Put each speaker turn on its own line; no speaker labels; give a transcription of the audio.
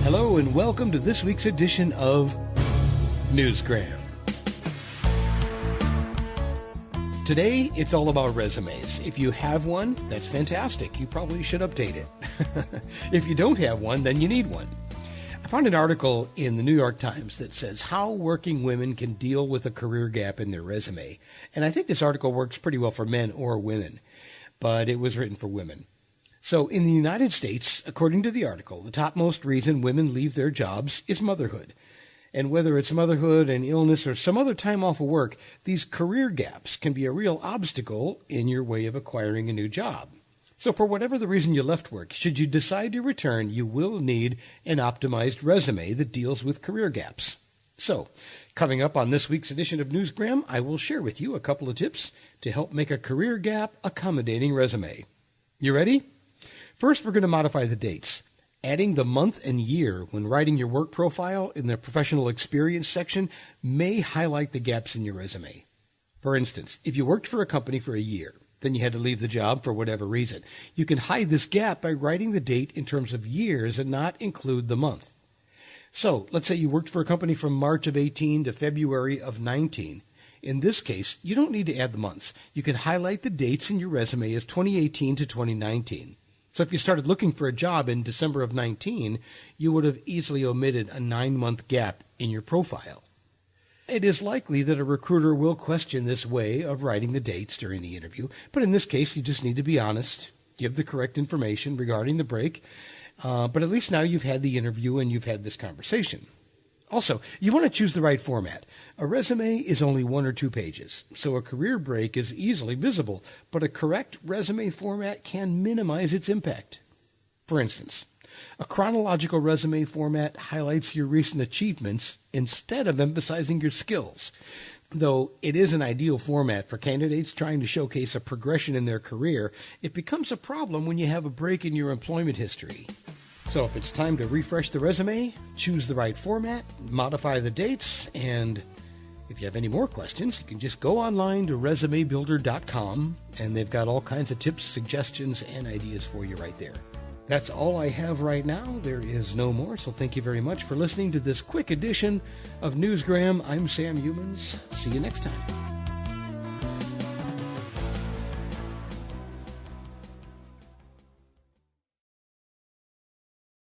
Hello and welcome to this week's edition of Newsgram. Today, it's all about resumes. If you have one, that's fantastic. You probably should update it. If you don't have one, then you need one. I found an article in the New York Times that says how working women can deal with a career gap in their resume. And I think this article works pretty well for men or women, but it was written for women. So in the United States, according to the article, the topmost reason women leave their jobs is motherhood. And whether it's motherhood and illness or some other time off of work, these career gaps can be a real obstacle in your way of acquiring a new job. So for whatever the reason you left work, should you decide to return, you will need an optimized resume that deals with career gaps. So, coming up on this week's edition of Newsgram, I will share with you a couple of tips to help make a career gap accommodating resume. You ready? First, we're going to modify the dates. Adding the month and year when writing your work profile in the professional experience section may highlight the gaps in your resume. For instance, if you worked for a company for a year, then you had to leave the job for whatever reason, you can hide this gap by writing the date in terms of years and not include the month. So, let's say you worked for a company from March of 18 to February of 19. In this case, you don't need to add the months. You can highlight the dates in your resume as 2018 to 2019. So if you started looking for a job in December of 19, you would have easily omitted a 9-month gap in your profile. It is likely that a recruiter will question this way of writing the dates during the interview, but in this case, you just need to be honest, give the correct information regarding the break, but at least now you've had the interview and you've had this conversation. Also, you want to choose the right format. A resume is only 1 or 2 pages, so a career break is easily visible, but a correct resume format can minimize its impact. For instance, a chronological resume format highlights your recent achievements instead of emphasizing your skills. Though it is an ideal format for candidates trying to showcase a progression in their career, it becomes a problem when you have a break in your employment history. So if it's time to refresh the resume, choose the right format, modify the dates, and if you have any more questions, you can just go online to resumebuilder.com, and they've got all kinds of tips, suggestions, and ideas for you right there. That's all I have right now. There is no more, so thank you very much for listening to this quick edition of Newsgram. I'm Sam Humans. See you next time.